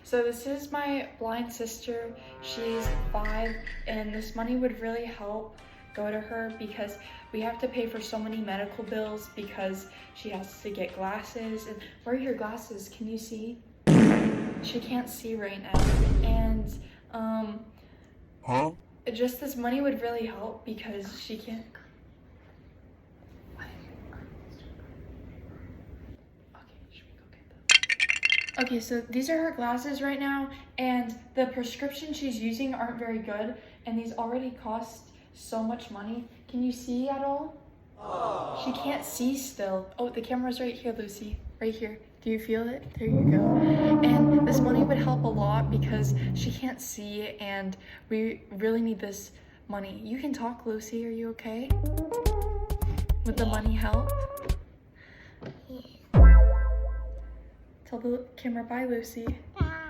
So this is my blind sister. She's 5, and this money would really help go to her because we have to pay for so many medical bills because she has to get glasses. And where are your glasses? Can you see? She can't see right now. And just this money would really help because she can't. Okay, so these are her glasses right now, and the prescription she's using aren't very good, and these already cost so much money. Can you see at all? Aww. She can't see still. Oh, the camera's right here, Lucy. Right here. Do you feel it? There you go. And this money would help a lot because she can't see, and we really need this money. You can talk, Lucy. Are you okay? Would the money help? Tell the camera bye, Lucy. Bye.